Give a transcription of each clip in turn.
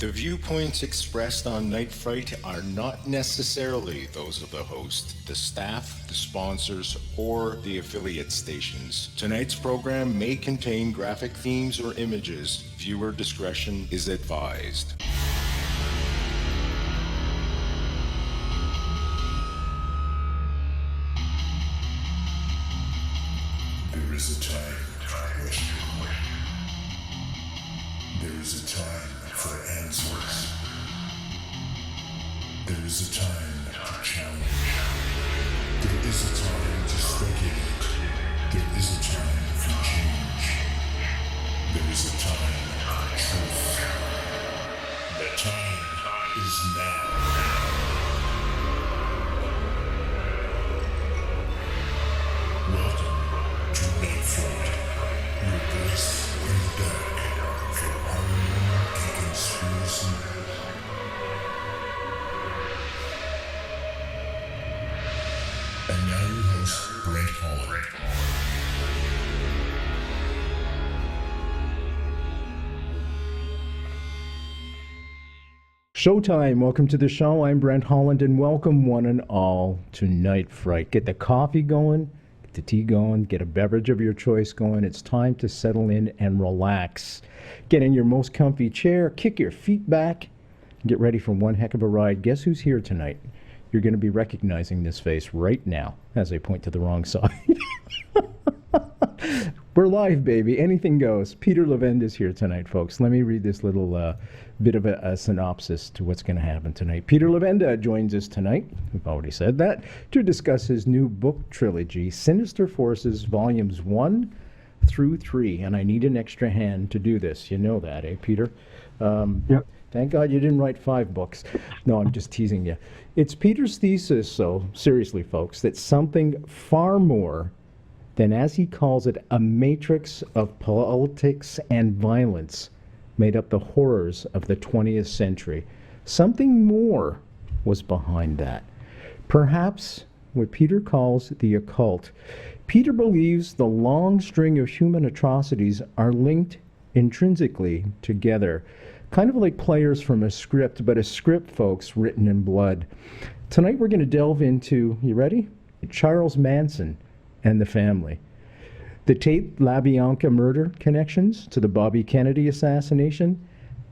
The viewpoints expressed on Night Fright are not necessarily those of the host, the staff, the sponsors, or the affiliate stations. Tonight's program may contain graphic themes or images. Viewer discretion is advised. There is a time for question. There is a time for answers. There is a time to challenge. There is a time to speculate. There is a time for change. There is a time for truth. The time is now. Welcome to Night Fright, your voice in the dark for horror and conspiracy. And now your host, Brent Holland. Showtime. Welcome to the show. I'm Brent Holland, and welcome one and all to Night Fright. Get the coffee going, get the tea going, get a beverage of your choice going. It's time to settle in and relax. Get in your most comfy chair, kick your feet back, and get ready for one heck of a ride. Guess who's here tonight? You're going to be recognizing this face right now as I point to the wrong side. We're live, baby. Anything goes. Peter Levenda is here tonight, folks. Let me read this little bit of a synopsis to what's going to happen tonight. Peter Levenda joins us tonight, we've already said that, to discuss his new book trilogy, Sinister Forces, Volumes 1 through 3. And I need an extra hand to do this. You know that, eh, Peter? Yep. Thank God you didn't write 5 books. No, I'm just teasing you. It's Peter's thesis, so seriously, folks, that something far more than, as he calls it, a matrix of politics and violence made up the horrors of the 20th century. Something more was behind that. Perhaps what Peter calls the occult. Peter believes the long string of human atrocities are linked intrinsically together. Kind of like players from a script, but a script, folks, written in blood. Tonight we're going to delve into, you ready? Charles Manson and the family. The Tate LaBianca murder connections to the Bobby Kennedy assassination,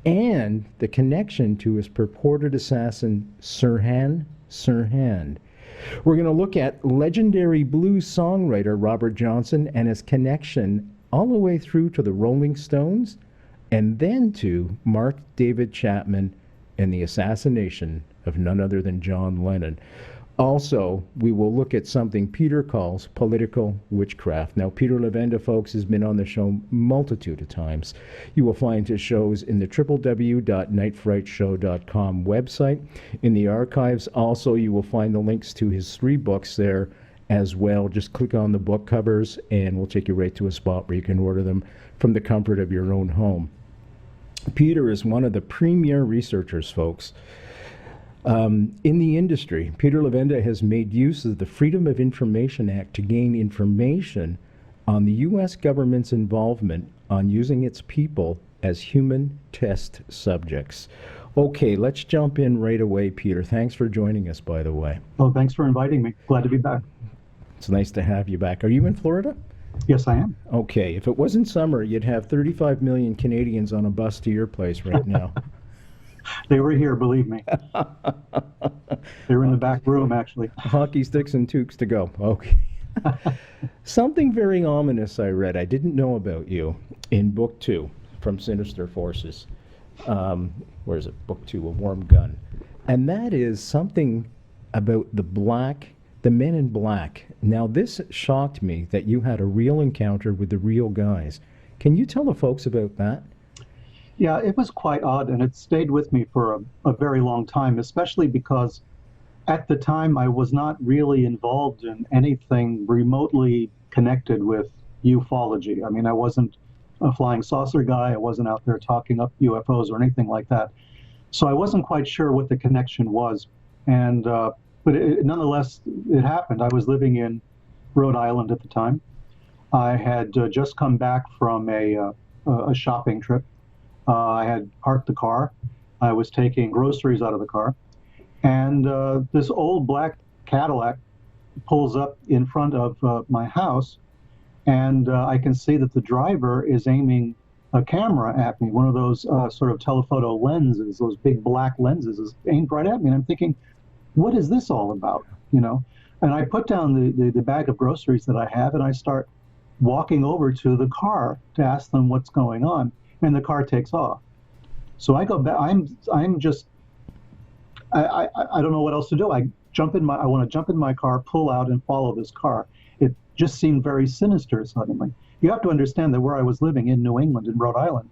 and the connection to his purported assassin, Sirhan Sirhan. We're going to look at legendary blues songwriter Robert Johnson and his connection all the way through to the Rolling Stones, and then to Mark David Chapman and the assassination of none other than John Lennon. Also, we will look at something Peter calls political witchcraft. Now, Peter Levenda, folks, has been on the show multitude of times. You will find his shows in the www.nightfrightshow.com website. In the archives, also, you will find the links to his 3 books there as well. Just click on the book covers, and we'll take you right to a spot where you can order them from the comfort of your own home. Peter is one of the premier researchers, folks. In the industry, Peter Levenda has made use of the Freedom of Information Act to gain information on the U.S. government's involvement on using its people as human test subjects. Okay, let's jump in right away, Peter. Thanks for joining us, by the way. Oh, thanks for inviting me. Glad to be back. It's nice to have you back. Are you in Florida? Yes, I am. Okay, if it wasn't summer, you'd have 35 million Canadians on a bus to your place right now. They were here, believe me. They were in the back room, actually. Hockey sticks and toques to go. Okay. Something very ominous I read, I didn't know about you, in Book 2 from Sinister Forces. Where is it? Book 2, A Warm Gun. And that is something about the men in black. Now, this shocked me that you had a real encounter with the real guys. Can you tell the folks about that? Yeah, it was quite odd, and it stayed with me for a very long time, especially because at the time I was not really involved in anything remotely connected with ufology. I mean, I wasn't a flying saucer guy. I wasn't out there talking up UFOs or anything like that. So I wasn't quite sure what the connection was. And but nonetheless, it happened. I was living in Rhode Island at the time. I had just come back from a shopping trip. I had parked the car. I was taking groceries out of the car, and this old black Cadillac pulls up in front of my house, and I can see that the driver is aiming a camera at me, one of those sort of telephoto lenses, those big black lenses, is aimed right at me. And I'm thinking, what is this all about? And I put down the bag of groceries that I have, and I start walking over to the car to ask them what's going on, and the car takes off. So I go back. I'm just I don't know what else to do. I want to jump in my car, pull out, and follow this car. It just seemed very sinister suddenly. You have to understand that where I was living in New England, in Rhode Island,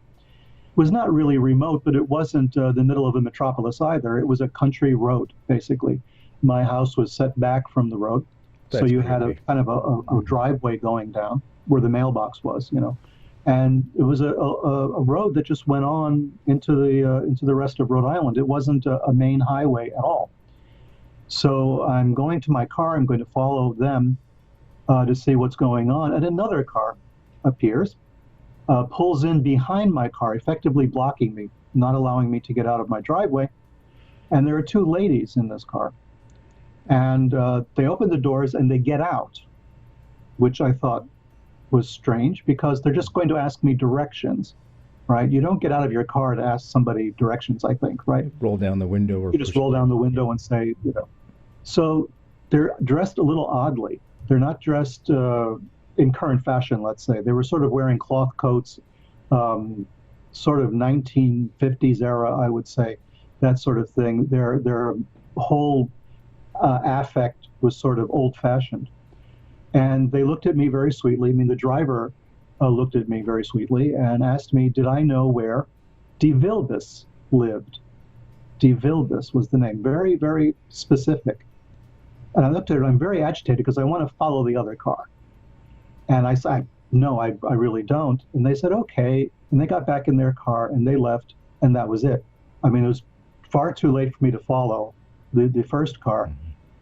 was not really remote, but it wasn't the middle of a metropolis either. It was a country road, basically. My house was set back from the road, so you had a kind of a driveway going down where the mailbox was, and it was a road that just went on into the rest of Rhode Island. It wasn't a main highway at all. So I'm going to my car. I'm going to follow them to see what's going on, and another car appears, pulls in behind my car, effectively blocking me, not allowing me to get out of my driveway. And there are two ladies in this car. And they open the doors and they get out, which I thought was strange because they're just going to ask me directions, right? You don't get out of your car to ask somebody directions, I think, right? Roll down the window. Or you just roll down the window and say, So they're dressed a little oddly. They're not dressed in current fashion, let's say. They were sort of wearing cloth coats, sort of 1950s era, I would say, that sort of thing. Their whole affect was sort of old-fashioned. And they looked at me very sweetly. I mean, the driver looked at me very sweetly and asked me, did I know where Dilus lived? Dilus was the name, very, very specific. And I looked at her, and I'm very agitated because I want to follow the other car. And I said, no, I really don't. And they said, okay. And they got back in their car and they left, and that was it. I mean, it was far too late for me to follow the first car.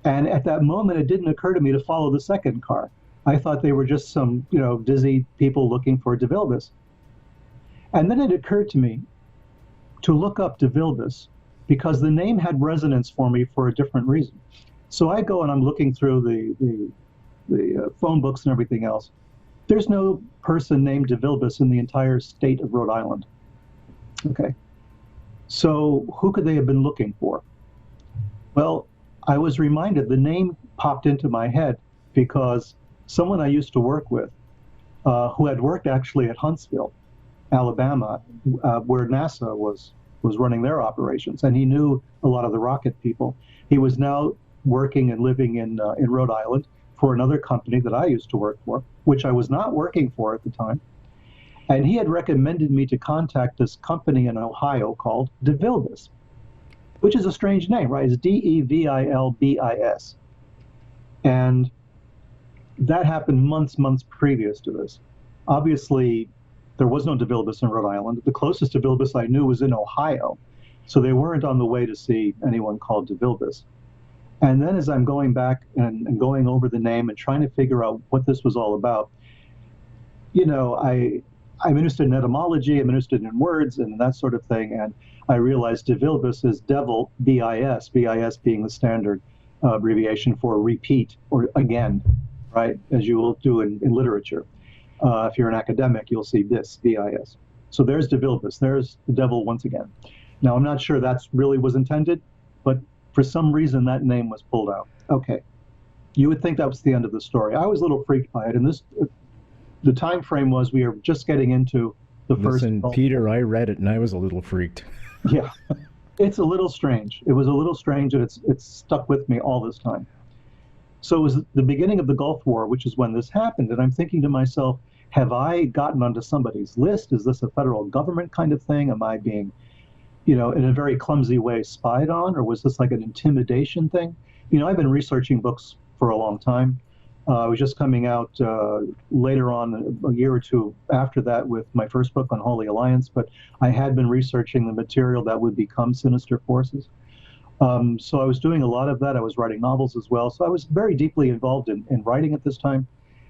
And at that moment, it didn't occur to me to follow the second car. I thought they were just some, dizzy people looking for Dilus. And then it occurred to me to look up Dilus because the name had resonance for me for a different reason. So I go and I'm looking through the phone books and everything else. There's no person named Dilus in the entire state of Rhode Island. Okay. So who could they have been looking for? Well, I was reminded, the name popped into my head because someone I used to work with, who had worked actually at Huntsville, Alabama, where NASA was running their operations, and he knew a lot of the rocket people. He was now working and living in Rhode Island for another company that I used to work for, which I was not working for at the time. And he had recommended me to contact this company in Ohio called Dilus, which is a strange name, right? It's Devilbis. And that happened months previous to this. Obviously, there was no Dilus in Rhode Island. The closest Dilus I knew was in Ohio. So they weren't on the way to see anyone called Dilus. And then as I'm going back and going over the name and trying to figure out what this was all about, I'm interested in etymology, I'm interested in words and that sort of thing. And I realized Dilus is devil, BIS, BIS being the standard abbreviation for repeat or again, right? As you will do in literature. If you're an academic, you'll see this, BIS. So there's Dilus, there's the devil once again. Now, I'm not sure that's really was intended, but for some reason that name was pulled out. Okay. You would think that was the end of the story. I was a little freaked by it, and the time frame was we were just getting into the first. Listen, Peter, I read it and I was a little freaked. Yeah, it's a little strange. It was a little strange, and it's stuck with me all this time. So it was the beginning of the Gulf War, which is when this happened, and I'm thinking to myself, have I gotten onto somebody's list? Is this a federal government kind of thing? Am I being, in a very clumsy way spied on, or was this like an intimidation thing? I've been researching books for a long time. I was just coming out later on, a year or two after that, with my first book on Holy Alliance, but I had been researching the material that would become Sinister Forces. So I was doing a lot of that. I was writing novels as well. So I was very deeply involved in writing at this time.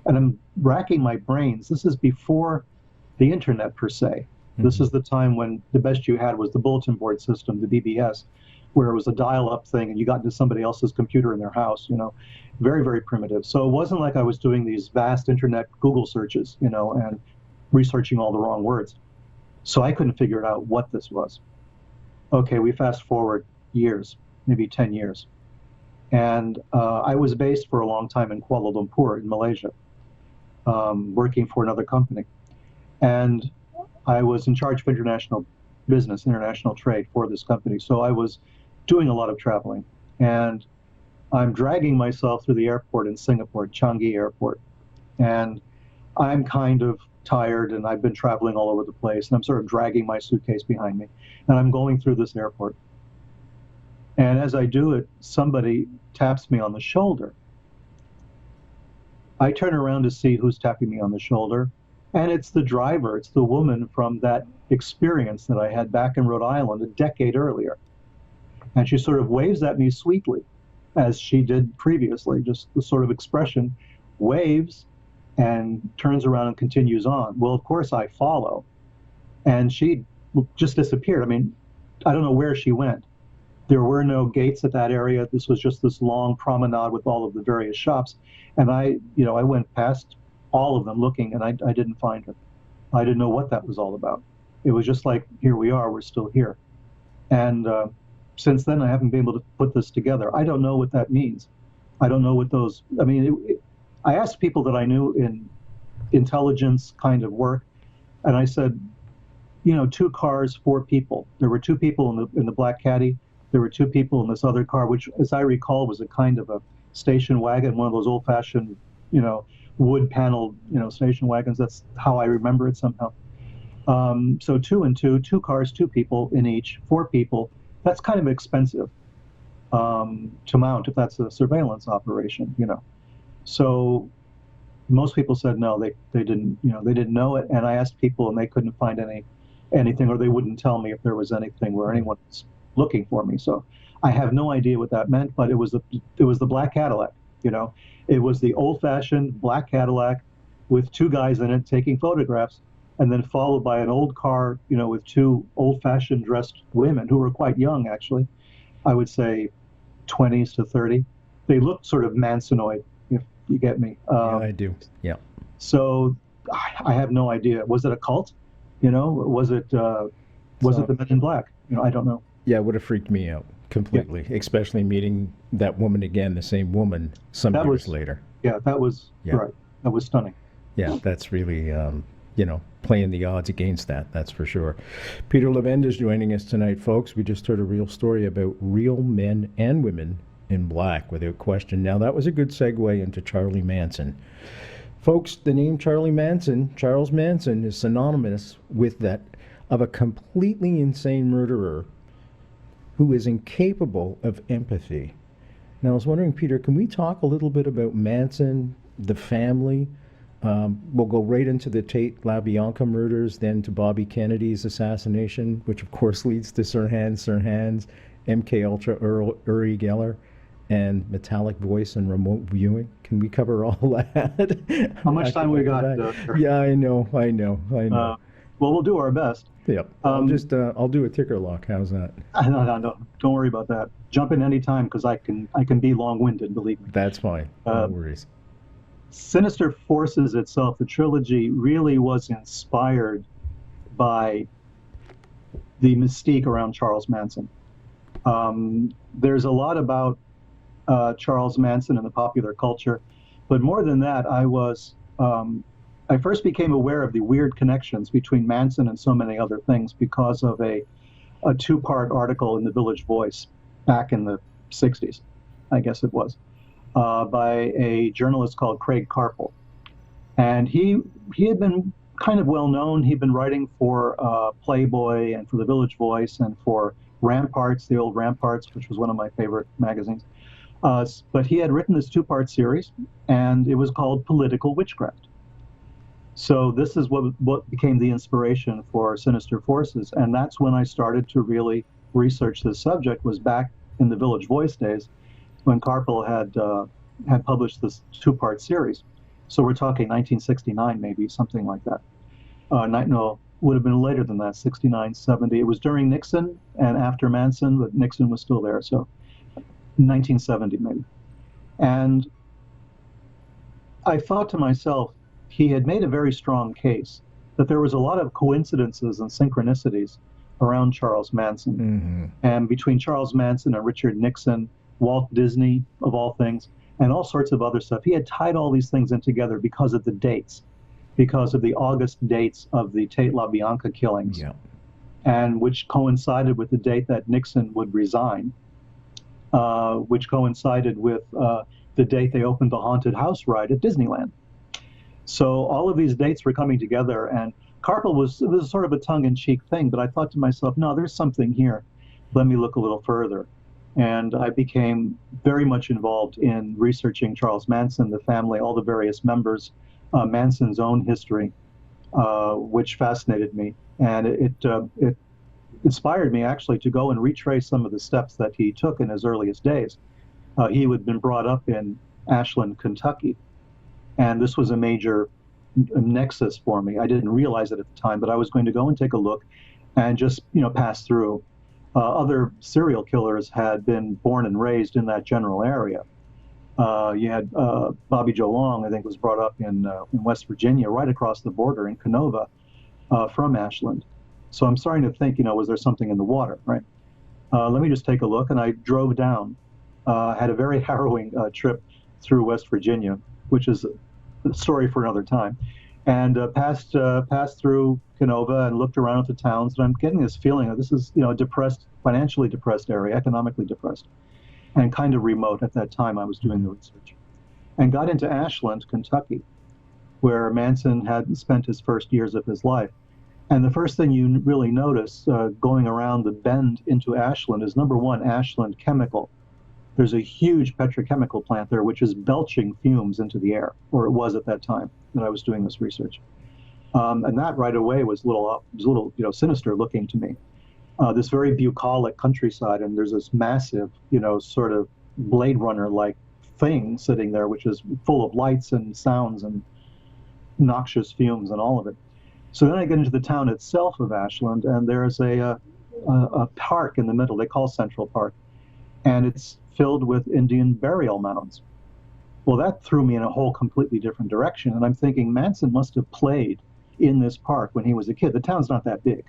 And I'm racking my brains. This is before the internet, per se. This is the time when the best you had was the bulletin board system, the BBS, where it was a dial-up thing and you got into somebody else's computer in their house, very, very primitive. So it wasn't like I was doing these vast internet Google searches, and researching all the wrong words. So I couldn't figure out what this was. Okay, we fast forward years, maybe 10 years. And I was based for a long time in Kuala Lumpur in Malaysia, working for another company. And I was in charge of international business, international trade for this company. So I was doing a lot of traveling. And I'm dragging myself through the airport in Singapore, Changi Airport. And I'm kind of tired, and I've been traveling all over the place, and I'm sort of dragging my suitcase behind me. And I'm going through this airport. And as I do it, somebody taps me on the shoulder. I turn around to see who's tapping me on the shoulder, and it's the driver. It's the woman from that experience that I had back in Rhode Island a decade earlier. And she sort of waves at me sweetly, as she did previously, just the sort of expression, waves and turns around and continues on. Well, of course, I follow. And she just disappeared. I mean, I don't know where she went. There were no gates at that area. This was just this long promenade with all of the various shops. And I went past all of them looking, and I didn't find her. I didn't know what that was all about. It was just like, here we are, we're still here. And since then, I haven't been able to put this together. I don't know what that means. I don't know what those, I asked people that I knew in intelligence kind of work, and I said, 2 cars, 4 people. There were 2 people in the black caddy. There were 2 people in this other car, which, as I recall, was a kind of a station wagon, one of those old-fashioned, wood paneled, station wagons. That's how I remember it somehow. So 2 and 2, 2 cars, 2 people in each, 4 people. That's kind of expensive to mount if that's a surveillance operation, So most people said no, they didn't, they didn't know it. And I asked people, and they couldn't find anything, or they wouldn't tell me if there was anything where anyone was looking for me. So I have no idea what that meant, but it was the black Cadillac. It was the old-fashioned black Cadillac with 2 guys in it taking photographs, and then followed by an old car, with 2 old-fashioned dressed women who were quite young, actually. I would say 20s to 30. They looked sort of Mansonoid, if you get me. Yeah, I do. Yeah. So I have no idea. Was it a cult? Was it the Men in Black? I don't know. Yeah, it would have freaked me out completely, especially meeting that woman again, the same woman, some years later. Yeah, that was right. That was stunning. Yeah, that's really, playing the odds against that, that's for sure. Peter Levenda is joining us tonight, folks. We just heard a real story about real men and women in black, without question. Now, that was a good segue into Charlie Manson. Folks, the name Charles Manson, is synonymous with that of a completely insane murderer who is incapable of empathy. Now, I was wondering, Peter, can we talk a little bit about Manson, the family? We'll go right into the Tate LaBianca murders, then to Bobby Kennedy's assassination, which of course leads to Sirhan's, MK Ultra, Uri Geller, and Metallic Voice and Remote Viewing. Can we cover all that? How much time we got? Yeah, I know. Well, we'll do our best. Yep. I'll do a ticker lock. How's that? No. Don't worry about that. Jump in any time, because I can be long-winded, believe me. That's fine. No worries. Sinister Forces itself, the trilogy, really was inspired by the mystique around Charles Manson. There's a lot about Charles Manson in the popular culture, but more than that, I first became aware of the weird connections between Manson and so many other things because of a 2-part article in the Village Voice back in the 60s, I guess it was, by a journalist called Craig Carpel. And he had been kind of well known. He'd been writing for Playboy and for the Village Voice and for Ramparts, the old Ramparts, which was one of my favorite magazines. But he had written this 2-part series, and it was called Political Witchcraft. So this is what became the inspiration for Sinister Forces, and that's when I started to really research this subject, was back in the Village Voice days, when Carpel had published this 2-part series. So we're talking 1969, maybe, something like that. would have been later than that, 69, 70. It was during Nixon and after Manson, but Nixon was still there, so 1970 maybe. And I thought to myself, he had made a very strong case that there was a lot of coincidences and synchronicities around Charles Manson. And between Charles Manson and Richard Nixon, Walt Disney, of all things, and all sorts of other stuff. He had tied all these things in together because of the dates, because of the August dates of the Tate LaBianca killings, and which coincided with the date that Nixon would resign, which coincided with the date they opened the haunted house ride at Disneyland. So all of these dates were coming together, and Carpel was sort of a tongue-in-cheek thing, but I thought to myself, no, there's something here. Let me look a little further. And I became very much involved in researching Charles Manson, the family, all the various members, Manson's own history, which fascinated me. And it inspired me, actually, to go and retrace some of the steps that he took in his earliest days. He had been brought up in Ashland, Kentucky, and this was a major nexus for me. I didn't realize it at the time, but I was going to go and take a look and just, pass through. Other serial killers had been born and raised in that general area. You had Bobby Joe Long, I think, was brought up in West Virginia, right across the border in Canova from Ashland. So I'm starting to think, was there something in the water, right? Let me just take a look. And I drove down, had a very harrowing trip through West Virginia, which is a story for another time, and passed through Canova and looked around at the towns, and I'm getting this feeling that this is, a depressed, financially depressed area, economically depressed, and kind of remote at that time I was doing the research. And got into Ashland, Kentucky, where Manson had spent his first years of his life. And the first thing you really notice going around the bend into Ashland is, number one, Ashland Chemical. There's a huge petrochemical plant there, which is belching fumes into the air, or it was at that time that I was doing this research. And that right away was a little sinister looking to me. This very bucolic countryside, and there's this massive, sort of Blade Runner-like thing sitting there, which is full of lights and sounds and noxious fumes and all of it. So then I get into the town itself of Ashland, and there's a park in the middle. They call Central Park, and it's filled with Indian burial mounds. Well, that threw me in a whole completely different direction, and I'm thinking Manson must have played in this park when he was a kid. The town's not that big,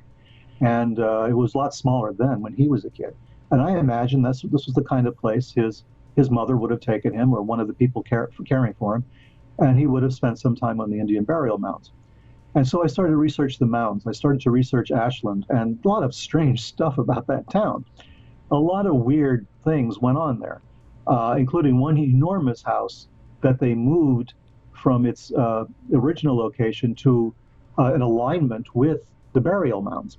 and it was a lot smaller then when he was a kid. And I imagine this was the kind of place his mother would have taken him, or one of the people caring for him, and he would have spent some time on the Indian burial mounds. And so I started to research the mounds. I started to research Ashland, and a lot of strange stuff about that town. A lot of weird things went on there, including one enormous house that they moved from its original location to an alignment with the burial mounds.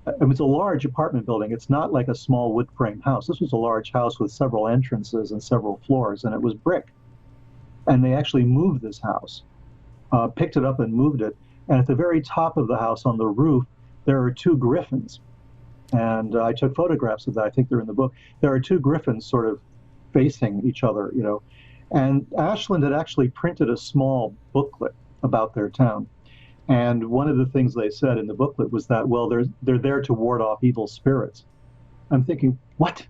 It's a large apartment building. It's not like a small wood frame house. This was a large house with several entrances and several floors, and it was brick. And they actually moved this house, picked it up and moved it. And at the very top of the house on the roof, there are two griffins. And I took photographs of that. I think they're in the book. There are two griffins sort of facing each other, And Ashland had actually printed a small booklet about their town. And one of the things they said in the booklet was that, well, they're there to ward off evil spirits. I'm thinking, what?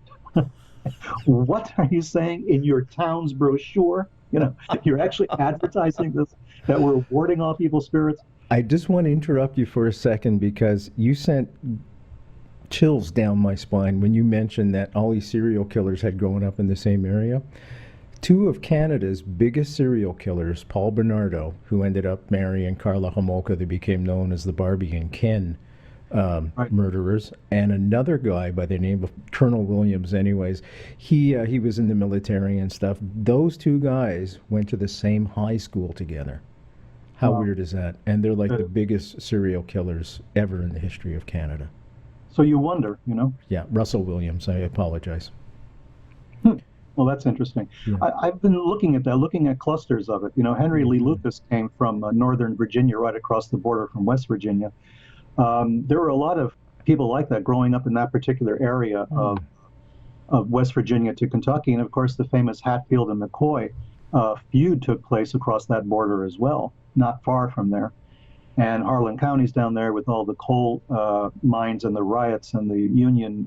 What are you saying in your town's brochure? You're actually advertising this, that we're warding off evil spirits? I just want to interrupt you for a second, because you sent chills down my spine when you mentioned that all these serial killers had grown up in the same area. Two of Canada's biggest serial killers, Paul Bernardo, who ended up marrying Carla Homolka, that became known as the Barbie and Ken murderers, and another guy by the name of Colonel Williams. Anyways, he was in the military and stuff. Those two guys went to the same high school together. How weird is that? And they're like the biggest serial killers ever in the history of Canada. So you wonder, Yeah, Russell Williams. I apologize. Well, that's interesting. Yeah. I've been looking at clusters of it. Henry Lee Lucas came from northern Virginia, right across the border from West Virginia. There were a lot of people like that growing up in that particular area of West Virginia to Kentucky. And of course, the famous Hatfield and McCoy feud took place across that border as well, not far from there. And Harlan County's down there with all the coal mines and the riots and the union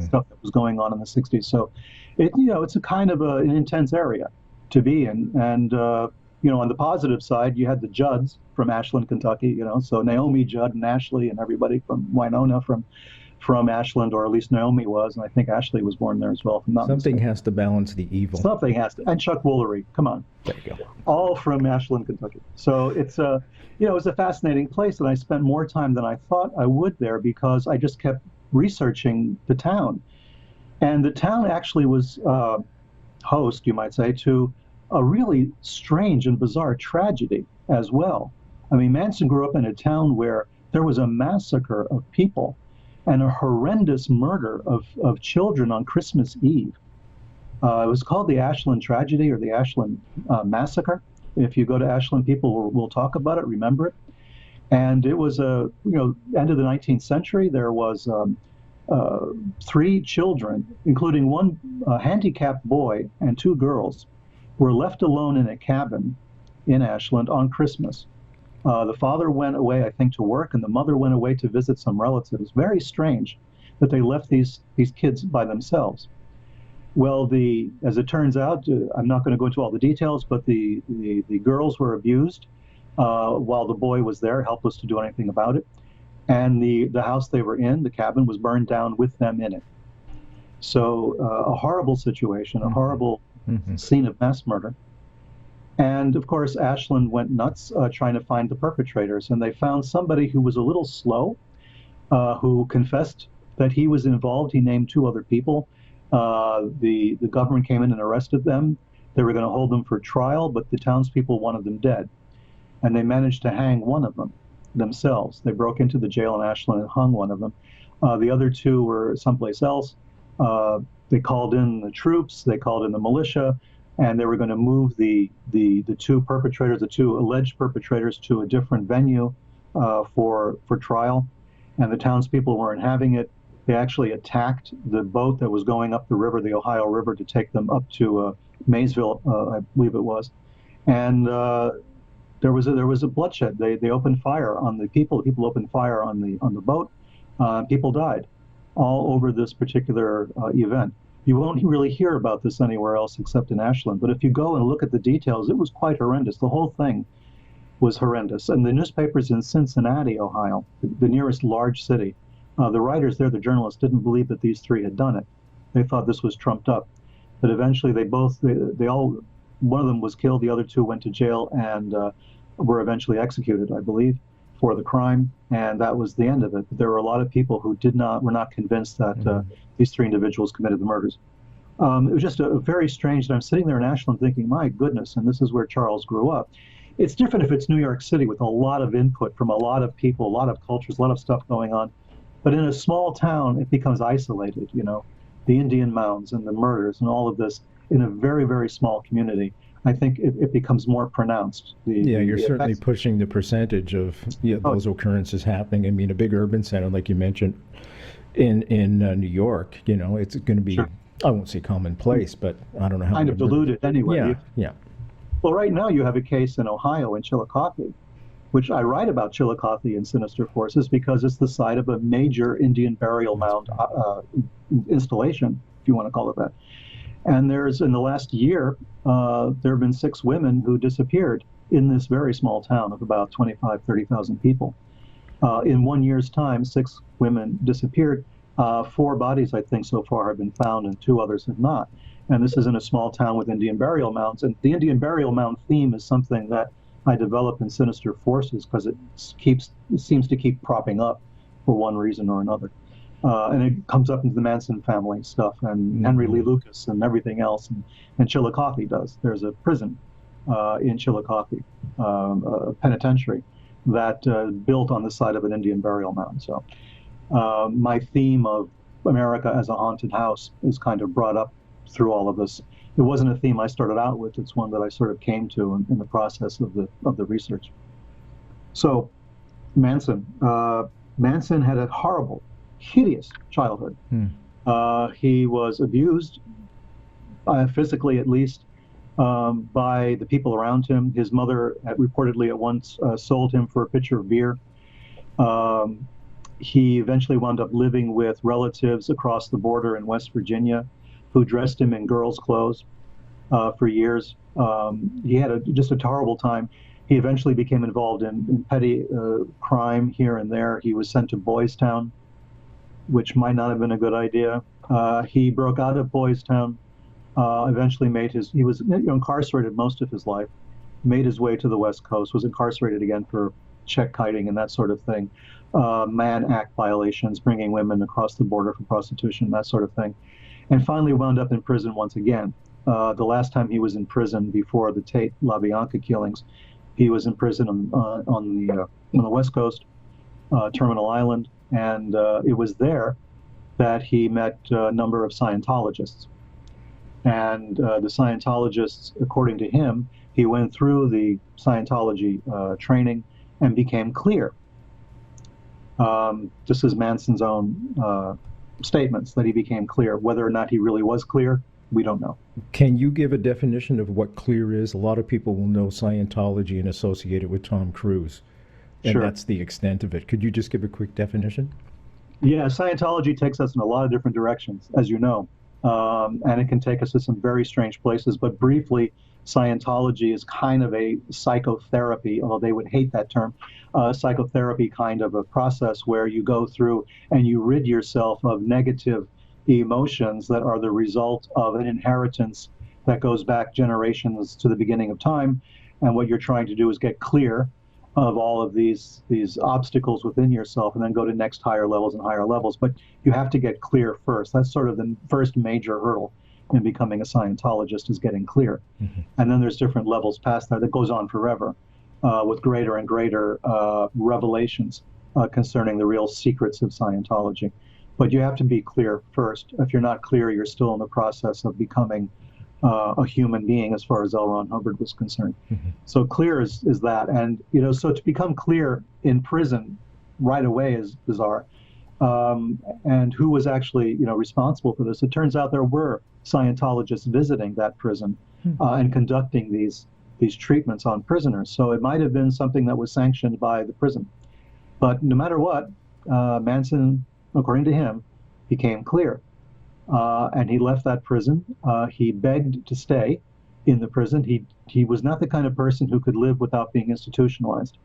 stuff that was going on in the 60s. So, it's a kind of an intense area to be in. And, on the positive side, you had the Judds from Ashland, Kentucky, so Naomi Judd and Ashley and everybody from Winona from Ashland, or at least Naomi was, and I think Ashley was born there as well. If I'm not Something mistaken. has to balance the evil. Something has to. And Chuck Woolery, come on. There you go. All from Ashland, Kentucky. So it's it was a fascinating place, and I spent more time than I thought I would there because I just kept researching the town. And the town actually was host, you might say, to a really strange and bizarre tragedy as well. I mean, Manson grew up in a town where there was a massacre of people and a horrendous murder of children on Christmas Eve. It was called the Ashland Tragedy or the Ashland Massacre. If you go to Ashland, people will talk about it, remember it. And it was end of the 19th century. There was 3 children, including one handicapped boy and 2 girls, were left alone in a cabin in Ashland on Christmas. The father went away, I think, to work, and the mother went away to visit some relatives. Very strange that they left these kids by themselves. Well, as it turns out, I'm not going to go into all the details, but the girls were abused while the boy was there, helpless to do anything about it. And the house they were in, the cabin, was burned down with them in it. So a horrible situation, a horrible scene of mass murder. And of course, Ashland went nuts trying to find the perpetrators, and they found somebody who was a little slow, who confessed that he was involved. He named 2 other people. The government came in and arrested them. They were going to hold them for trial, but the townspeople wanted them dead, and they managed to hang one of them themselves. They broke into the jail in Ashland and hung one of them. The other 2 were someplace else. They called in the troops. They called in the militia. And they were going to move the 2 perpetrators, the 2 alleged perpetrators, to a different venue for trial. And the townspeople weren't having it. They actually attacked the boat that was going up the river, the Ohio River, to take them up to Maysville, I believe it was. And there was a bloodshed. They opened fire on the people. The people opened fire on the boat. People died all over this particular event. You won't really hear about this anywhere else except in Ashland. But if you go and look at the details, it was quite horrendous. The whole thing was horrendous. And the newspapers in Cincinnati, Ohio, the nearest large city, the writers there, the journalists, didn't believe that these 3 had done it. They thought this was trumped up. But eventually they all, one of them was killed, the other 2 went to jail and were eventually executed, I believe, for the crime. And that was the end of it. But there were a lot of people who were not convinced that these 3 individuals committed the murders. It was just a very strange, and I'm sitting there in Ashland thinking, my goodness, and this is where Charles grew up. It's different if it's New York City with a lot of input from a lot of people, a lot of cultures, a lot of stuff going on. But in a small town, it becomes isolated, the Indian mounds and the murders and all of this in a very, very small community. I think it becomes more pronounced. You're certainly pushing the percentage of those occurrences happening. I mean, a big urban center, like you mentioned, in New York, it's going to be, sure. I won't say commonplace, but I don't know how. Kind of diluted anyway. Yeah. Well, right now you have a case in Ohio, in Chillicothe, which I write about Chillicothe in Sinister Forces because it's the site of a major Indian burial mound installation, if you want to call it that. And in the last year, there have been 6 women who disappeared in this very small town of about 30,000 people. In 1 year's time, 6 women disappeared. 4 bodies, I think, so far have been found, and 2 others have not. And this is in a small town with Indian burial mounds. And the Indian burial mound theme is something that I developed in Sinister Forces because it seems to keep propping up for one reason or another. And it comes up into the Manson family stuff and Henry Lee Lucas and everything else. And Chillicothe does. There's a prison in Chillicothe, a penitentiary, that built on the side of an Indian burial mound. So my theme of America as a haunted house is kind of brought up through all of this. It wasn't a theme I started out with. It's one that I sort of came to in the process of the research. So Manson had a horrible, hideous childhood. He was abused, physically at least, by the people around him. His mother reportedly at once sold him for a pitcher of beer. He eventually wound up living with relatives across the border in West Virginia who dressed him in girls' clothes for years. He had just a horrible time. He eventually became involved in petty crime here and there. He was sent to Boys Town, which might not have been a good idea. He broke out of Boys Town, eventually he was incarcerated most of his life, made his way to the West Coast, was incarcerated again for check kiting and that sort of thing, Mann Act violations, bringing women across the border for prostitution, that sort of thing, and finally wound up in prison once again. The last time he was in prison before the Tate LaBianca killings, he was in prison on the West Coast, Terminal Island, and it was there that he met a number of Scientologists. And the Scientologists, according to him, he went through the Scientology training and became clear. This is Manson's own statements that he became clear. Whether or not he really was clear, we don't know. Can you give a definition of what clear is? A lot of people will know Scientology and associate it with Tom Cruise, and Sure. That's the extent of it. Could you just give a quick definition? Yeah, Scientology takes us in a lot of different directions, as you know, and it can take us to some very strange places. But briefly, Scientology is kind of a psychotherapy, although they would hate that term, psychotherapy kind of a process where you go through and you rid yourself of negative emotions that are the result of an inheritance that goes back generations to the beginning of time. And what you're trying to do is get clear of all of these obstacles within yourself and then go to next higher levels and higher levels. But you have to get clear first. That's sort of the first major hurdle in becoming a Scientologist, is getting clear. Mm-hmm. And then there's different levels past that goes on forever with greater and greater revelations concerning the real secrets of Scientology. But you have to be clear first. If you're not clear, you're still in the process of becoming a human being, as far as L. Ron Hubbard was concerned. Mm-hmm. So clear is that. And, so to become clear in prison right away is bizarre. And who was actually, responsible for this? It turns out there were Scientologists visiting that prison and conducting these treatments on prisoners. So it might have been something that was sanctioned by the prison. But no matter what, Manson, according to him, became clear. And he left that prison. He begged to stay in the prison. He was not the kind of person who could live without being institutionalized.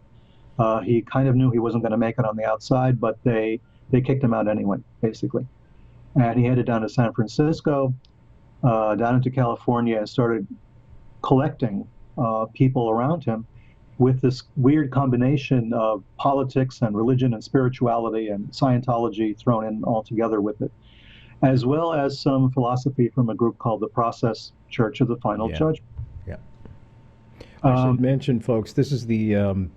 He kind of knew he wasn't going to make it on the outside, but they kicked him out anyway, basically. And he headed down to San Francisco, down into California, and started collecting people around him with this weird combination of politics and religion and spirituality and Scientology thrown in all together with it, as well as some philosophy from a group called the Process Church of the Final Judgment. Yeah. I should mention, folks, this is the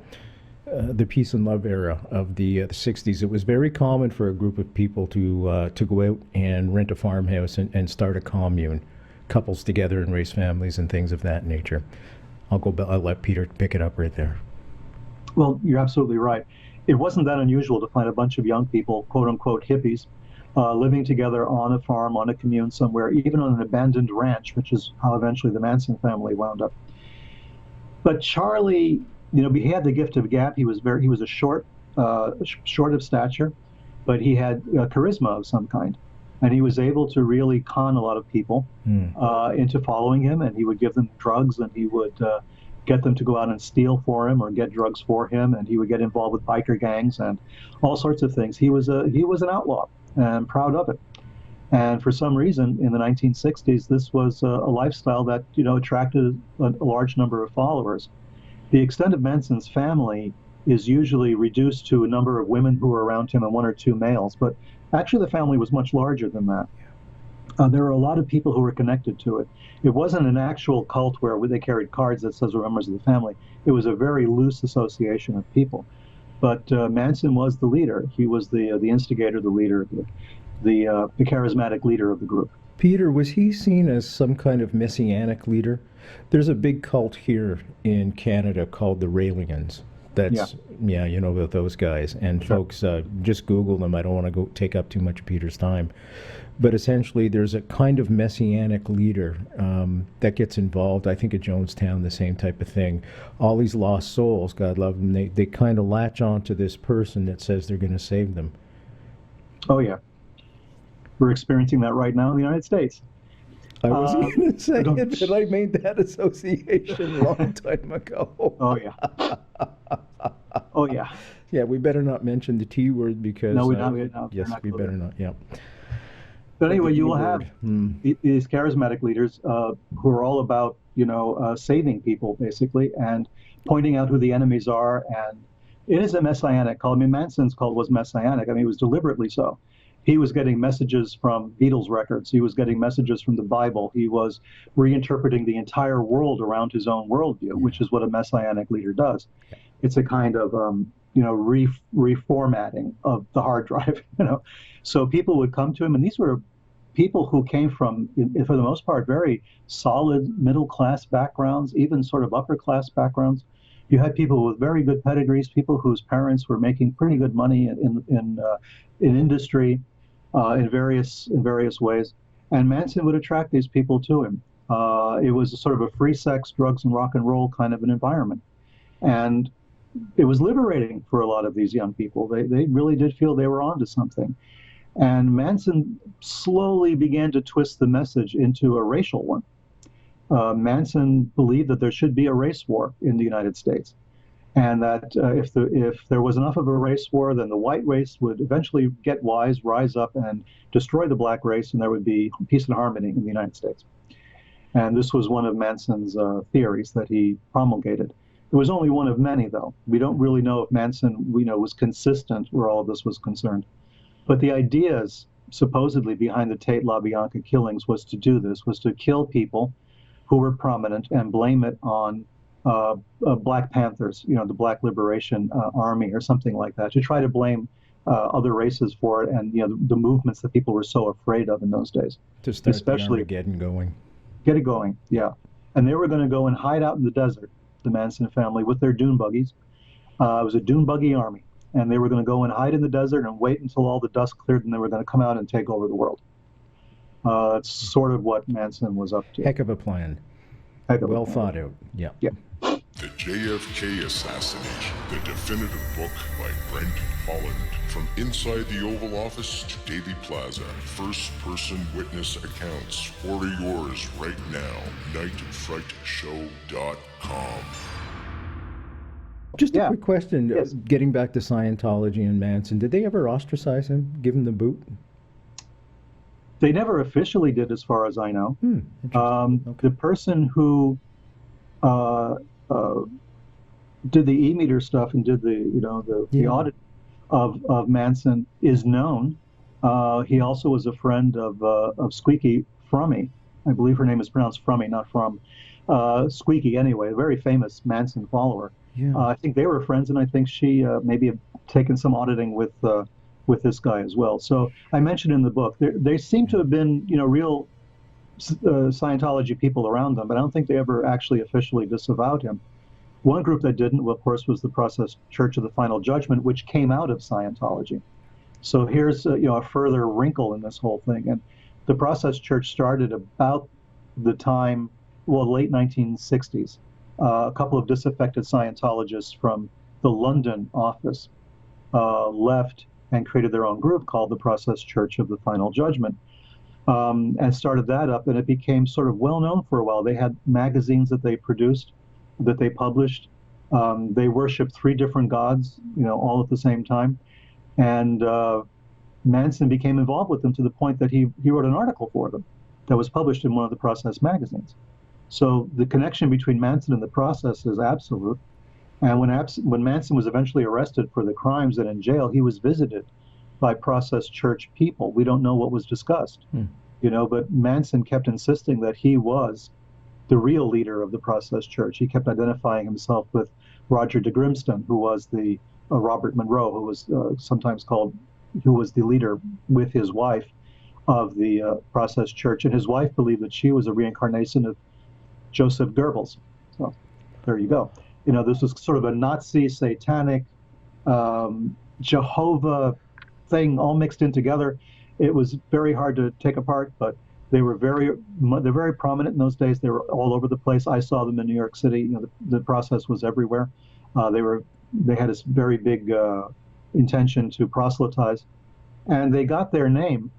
peace and love era of the 60s. It was very common for a group of people to go out and rent a farmhouse and start a commune, couples together and raise families and things of that nature. I'll let Peter pick it up right there. Well, you're absolutely right. It wasn't that unusual to find a bunch of young people, quote unquote hippies, living together on a farm, on a commune somewhere, even on an abandoned ranch, which is how eventually the Manson family wound up. But Charlie, he had the gift of gab. He was a short of stature, but he had charisma of some kind. And he was able to really con a lot of people into following him, and he would give them drugs, and he would get them to go out and steal for him or get drugs for him, and he would get involved with biker gangs and all sorts of things. He was an outlaw and proud of it. And for some reason, in the 1960s, this was a lifestyle that attracted a large number of followers. The extent of Manson's family is usually reduced to a number of women who were around him and one or two males, but actually the family was much larger than that. There were a lot of people who were connected to it. It wasn't an actual cult where they carried cards that says we're members of the family. It was a very loose association of people. But Manson was the leader. He was the instigator, the leader, the charismatic leader of the group. Peter, was he seen as some kind of Messianic leader? There's a big cult here in Canada called the Raelians. That's, you know about those guys. And sure. Folks, just Google them. I don't want to take up too much of Peter's time. But essentially, there's a kind of messianic leader that gets involved. I think at Jonestown, the same type of thing. All these lost souls, God love them, they kind of latch on to this person that says they're going to save them. Oh, yeah. We're experiencing that right now in the United States. I wasn't going to say it, but I made that association a long time ago. Oh, yeah. Oh, yeah. Yeah, we better not mention the T word because... No, yes, we better not, yeah. But anyway, you will have these charismatic leaders who are all about, saving people, basically, and pointing out who the enemies are. And it is a messianic cult. I mean, Manson's cult was messianic. I mean, it was deliberately so. He was getting messages from Beatles records. He was getting messages from the Bible. He was reinterpreting the entire world around his own worldview, which is what a messianic leader does. It's a kind of, reformatting of the hard drive, So people would come to him, and these were people who came from, for the most part, very solid middle-class backgrounds, even sort of upper-class backgrounds. You had people with very good pedigrees, people whose parents were making pretty good money in industry, in various ways, and Manson would attract these people to him. It was sort of a free sex, drugs, and rock and roll kind of an environment, and it was liberating for a lot of these young people. They really did feel they were onto something. And Manson slowly began to twist the message into a racial one. Manson believed that there should be a race war in the United States, and that if there was enough of a race war, then the white race would eventually get wise, rise up, and destroy the black race, and there would be peace and harmony in the United States. And this was one of Manson's theories that he promulgated. It was only one of many, though. We don't really know if Manson, was consistent where all of this was concerned. But the ideas supposedly behind the Tate LaBianca killings was to do this, was to kill people who were prominent and blame it on Black Panthers, the Black Liberation Army or something like that, to try to blame other races for it, and the movements that people were so afraid of in those days. To start especially the Armageddon going. Get it going, yeah. And they were going to go and hide out in the desert, the Manson family, with their dune buggies. It was a dune buggy army, and they were going to go and hide in the desert and wait until all the dust cleared, and they were going to come out and take over the world. It's sort of what Manson was up to. Heck of a plan. Well thought out. Yeah. Yeah. The JFK Assassination, the definitive book by Brent Holland. From inside the Oval Office to Dealey Plaza, first-person witness accounts. Order yours right now. nightfrightshow.com. Just a quick question. Yes. Getting back to Scientology and Manson, did they ever ostracize him, give him the boot? They never officially did, as far as I know. Okay. The person who did the e-meter stuff and did the audit of Manson is known. He also was a friend of Squeaky Frummy. I believe her name is pronounced Frummy, not From. Squeaky, anyway, a very famous Manson follower. Yeah. I think they were friends, and I think she maybe had taken some auditing with this guy as well. So I mentioned in the book, there seem to have been, real Scientology people around them, but I don't think they ever actually officially disavowed him. One group that didn't, of course, was the Process Church of the Final Judgment, which came out of Scientology. So here's a further wrinkle in this whole thing. And the Process Church started about the time, late 1960s. A couple of disaffected Scientologists from the London office left and created their own group called the Process Church of the Final Judgment, and started that up, and it became sort of well known for a while. They had magazines that they produced, that they published. They worshipped 3 different gods, all at the same time. And Manson became involved with them to the point that he wrote an article for them that was published in one of the Process magazines. So the connection between Manson and the Process is absolute. And when Manson was eventually arrested for the crimes and in jail, he was visited by Process Church people. We don't know what was discussed, but Manson kept insisting that he was the real leader of the Process Church. He kept identifying himself with Roger de Grimston, who was the Robert Monroe, who was sometimes called, who was the leader with his wife of the Process Church. And his wife believed that she was a reincarnation of Joseph Goebbels. So there you go. This was sort of a Nazi, satanic, Jehovah thing all mixed in together. It was very hard to take apart, but they're very prominent in those days. They were all over the place. I saw them in New York City. You know, the process was everywhere. They had this very big intention to proselytize, and they got their name,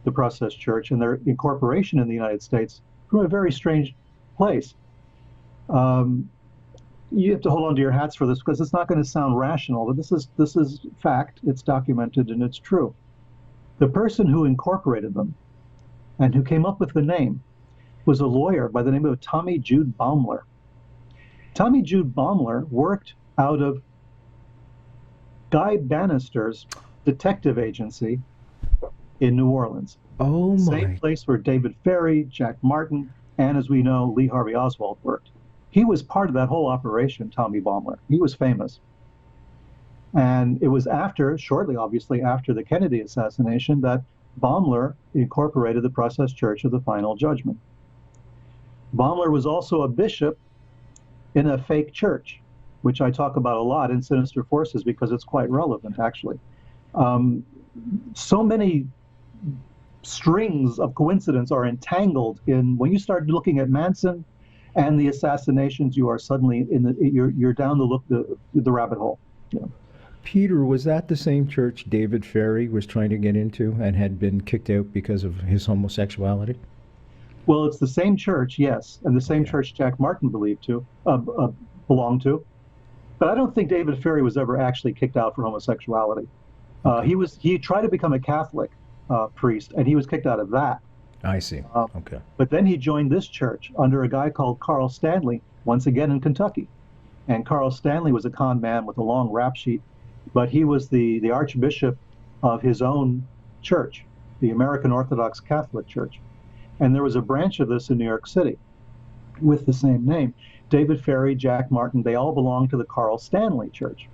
the Process Church, and their incorporation in the United States from a very strange place. You have to hold on to your hats for this because it's not going to sound rational, but this is fact. It's documented and it's true. The person who incorporated them and who came up with the name was a lawyer by the name of Tommy Jude Baumler. Tommy Jude Baumler worked out of Guy Bannister's detective agency in New Orleans. Oh my. Same place where David Ferry, Jack Martin, and as we know, Lee Harvey Oswald worked. He was part of that whole operation, Tommy Baumler. He was famous. And it was shortly obviously after the Kennedy assassination, that Baumler incorporated the Process Church of the Final Judgment. Baumler was also a bishop in a fake church, which I talk about a lot in Sinister Forces because it's quite relevant, actually. So many strings of coincidence are entangled in, when you start looking at Manson and the assassinations, you are suddenly you're down the rabbit hole. Yeah. Peter, was that the same church David Ferry was trying to get into and had been kicked out because of his homosexuality? Well, it's the same church, yes, and the same church Jack Martin belonged to. But I don't think David Ferry was ever actually kicked out for homosexuality. He tried to become a Catholic priest, and he was kicked out of that. I see. Okay. But then he joined this church under a guy called Carl Stanley, once again in Kentucky. And Carl Stanley was a con man with a long rap sheet, but he was the archbishop of his own church, the American Orthodox Catholic Church. And there was a branch of this in New York City with the same name. David Ferry, Jack Martin, they all belonged to the Carl Stanley Church,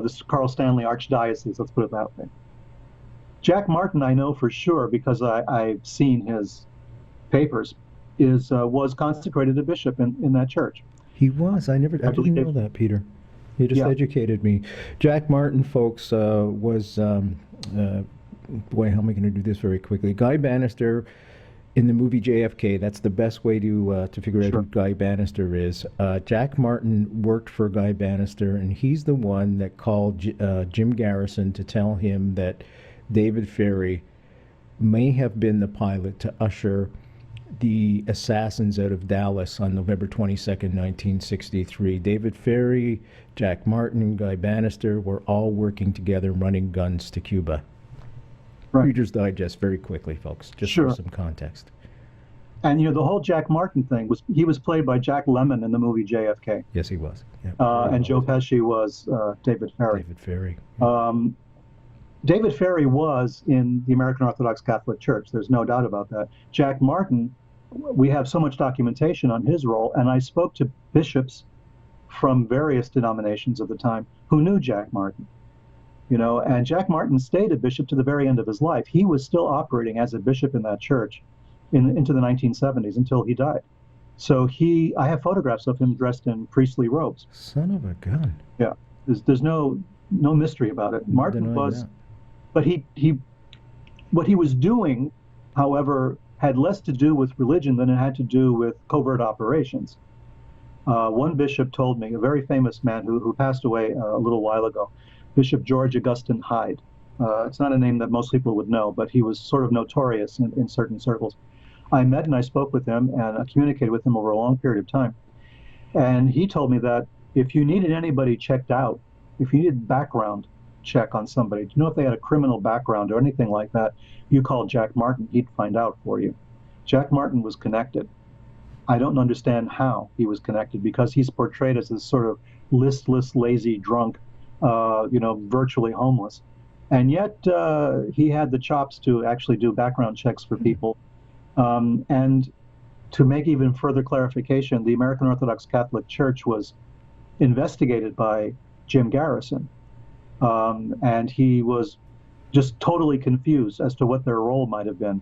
this Carl Stanley Archdiocese, let's put it that way. Jack Martin, I know for sure because I've seen his papers, was consecrated a bishop in that church. He was. I didn't know that, Peter. You just educated me. Jack Martin, folks, was, boy, how am I going to do this very quickly? Guy Bannister in the movie JFK. That's the best way to figure out who Guy Bannister is. Jack Martin worked for Guy Bannister, and he's the one that called Jim Garrison to tell him that David Ferry may have been the pilot to usher the assassins out of Dallas on November 22nd, 1963. David Ferry, Jack Martin, Guy Bannister were all working together running guns to Cuba. Right. Reader's Digest, very quickly, folks, just for some context. And the whole Jack Martin thing he was played by Jack Lemmon in the movie JFK. Yes, he was. Yeah, and Joe Pesci was David Ferry. David Ferry. David Ferry was in the American Orthodox Catholic Church. There's no doubt about that. Jack Martin, we have so much documentation on his role, and I spoke to bishops from various denominations at the time who knew Jack Martin. And Jack Martin stayed a bishop to the very end of his life. He was still operating as a bishop in that church into the 1970s until he died. So I have photographs of him dressed in priestly robes. Son of a gun. Yeah, there's no mystery about it. Martin was, that. But what he was doing, however, had less to do with religion than it had to do with covert operations. One bishop told me, a very famous man who passed away a little while ago, Bishop George Augustine Hyde. It's not a name that most people would know, but he was sort of notorious in certain circles. I met and I spoke with him and I communicated with him over a long period of time. And he told me that if you needed anybody checked out, if you needed background check on somebody, to know if they had a criminal background or anything like that, you called Jack Martin, he'd find out for you. Jack Martin was connected. I don't understand how he was connected because he's portrayed as this sort of listless, lazy drunk, virtually homeless. And yet he had the chops to actually do background checks for people. And to make even further clarification, the American Orthodox Catholic Church was investigated by Jim Garrison. And he was just totally confused as to what their role might have been.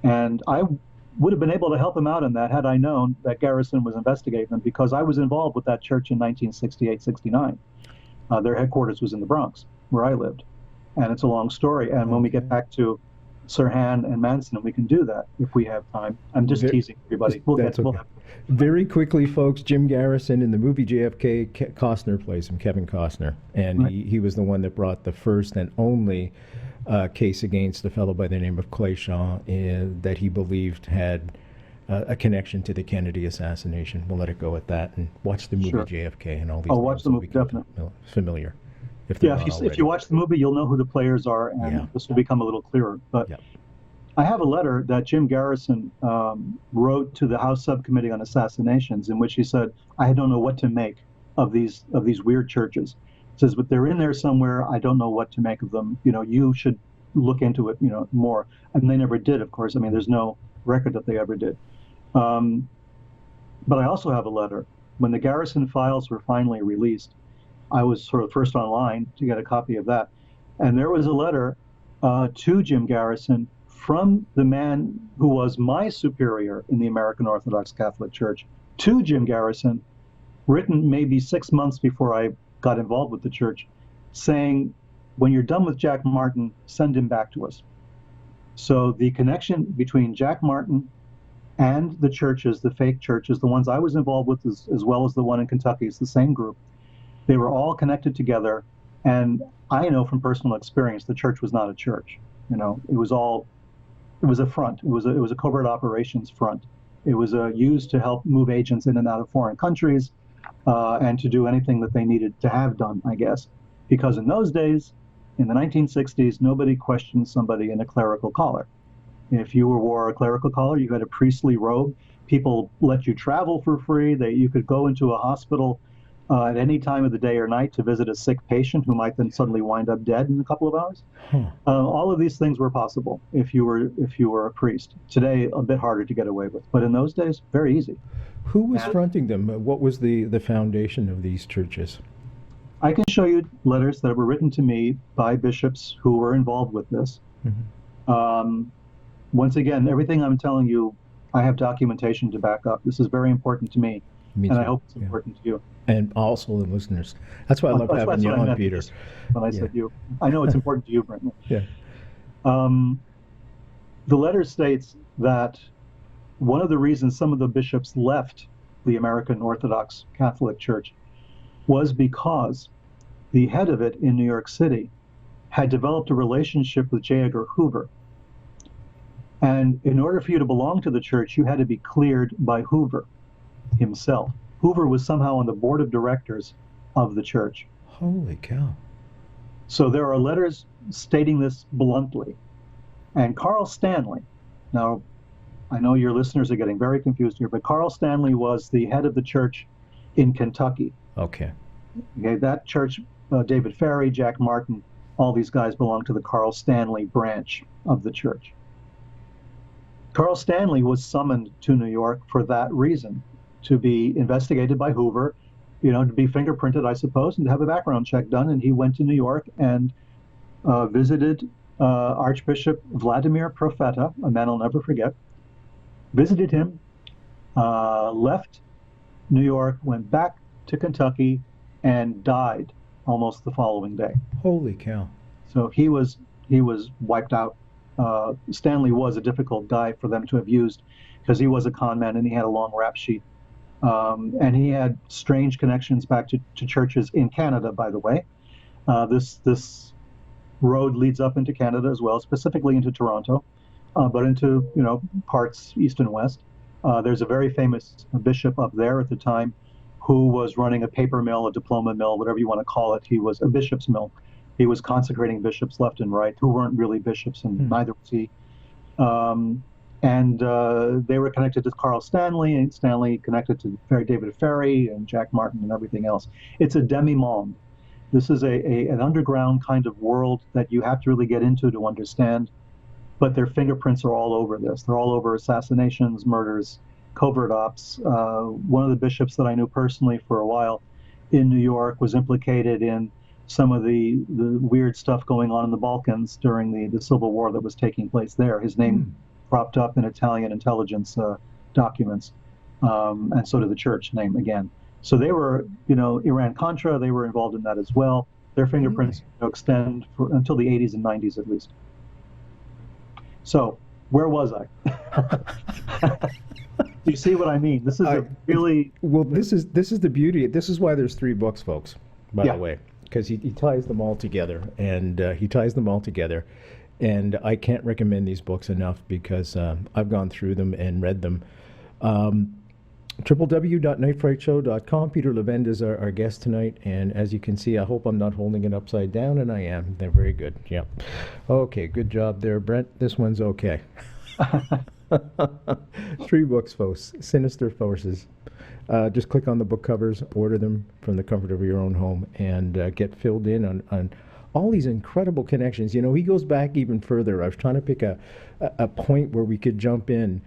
And I would have been able to help him out in that had I known that Garrison was investigating them, because I was involved with that church in 1968-69. Their headquarters was in the Bronx, where I lived. And it's a long story. And when we get back to Sirhan and Manson, and we can do that if we have time. I'm just teasing everybody. That's okay. Very quickly, folks, Jim Garrison in the movie JFK, Costner plays him, Kevin Costner, and Right. he was the one that brought the first and only case against a fellow by the name of Clay Shaw that he believed had a connection to the Kennedy assassination. We'll let it go at that and watch the movie Sure. JFK and all these. Oh, watch the movie, definitely. Familiar. If If you watch the movie, you'll know who the players are, and this will become a little clearer. But I have a letter that Jim Garrison wrote to the House Subcommittee on Assassinations, in which he said, "I don't know what to make of these weird churches." He says, "But they're in there somewhere. I don't know what to make of them. You should look into it, more." And they never did, of course. I mean, there's no record that they ever did. But I also have a letter. When the Garrison files were finally released, I was sort of first online to get a copy of that. And there was a letter to Jim Garrison from the man who was my superior in the American Orthodox Catholic Church to Jim Garrison, written maybe 6 months before I got involved with the church, saying, "When you're done with Jack Martin, send him back to us." So the connection between Jack Martin and the churches, the fake churches, the ones I was involved with as well as the one in Kentucky, it's the same group. They were all connected together, and I know from personal experience the church was not a church. It was a front. It was a covert operations front. It was used to help move agents in and out of foreign countries, and to do anything that they needed to have done, I guess. Because in those days, in the 1960s, nobody questioned somebody in a clerical collar. If you wore a clerical collar, you had a priestly robe. People let you travel for free. You could go into a hospital at any time of the day or night to visit a sick patient who might then suddenly wind up dead in a couple of hours. All of these things were possible if you were a priest. Today, a bit harder to get away with, but in those days, very easy. Who was fronting them? What was the foundation of these churches? I can show you letters that were written to me by bishops who were involved with this. Once again, everything I'm telling you, I have documentation to back up. This is very important to me, and I hope it's important to you. And also the listeners. That's why I love having you on, Peter. When I said you, I know it's important to you, Brenton. Yeah. The letter states that one of the reasons some of the bishops left the American Orthodox Catholic Church was because the head of it in New York City had developed a relationship with J. Edgar Hoover. And in order for you to belong to the church, you had to be cleared by Hoover himself. Hoover was somehow on the board of directors of the church. Holy cow. So there are letters stating this bluntly. And Carl Stanley, now I know your listeners are getting very confused here, but Carl Stanley was the head of the church in Kentucky. Okay, that church, David Ferry, Jack Martin, all these guys belong to the Carl Stanley branch of the church. Carl Stanley was summoned to New York for that reason, to be investigated by Hoover, to be fingerprinted, I suppose, and to have a background check done. And he went to New York and visited Archbishop Vladimir Profeta, a man I'll never forget, visited him, left New York, went back to Kentucky, and died almost the following day. Holy cow. So he was wiped out. Stanley was a difficult guy for them to have used because he was a con man and he had a long rap sheet. And he had strange connections back to churches in Canada, by the way. This road leads up into Canada as well, specifically into Toronto, but into parts east and west. There's a very famous bishop up there at the time who was running a paper mill, a diploma mill, whatever you want to call it. He was a bishop's mill. He was consecrating bishops left and right who weren't really bishops, and neither was he. And they were connected to Carl Stanley, and Stanley connected to David Ferry and Jack Martin and everything else. It's a demi-monde. This is an underground kind of world that you have to really get into to understand, but their fingerprints are all over this. They're all over assassinations, murders, covert ops. One of the bishops that I knew personally for a while in New York was implicated in some of the weird stuff going on in the Balkans during the civil war that was taking place there. His name cropped up in Italian intelligence documents, and so did the church name again. So they were, Iran-Contra, they were involved in that as well. Their fingerprints extend until the 80s and 90s at least. So, where was I? Do you see what I mean? This is a really... Well, this is the beauty. This is why there's 3 books, folks, by the way, because he ties them all together, and and I can't recommend these books enough because I've gone through them and read them. www.nightfrightshow.com. Peter Levenda is our guest tonight, and as you can see, I hope I'm not holding it upside down, and I am. They're very good. Yeah. Okay, good job there, Brent. This one's okay. 3 books, folks. Sinister Forces. Just click on the book covers, order them from the comfort of your own home, and get filled in on all these incredible connections. You know, he goes back even further. I was trying to pick a point where we could jump in.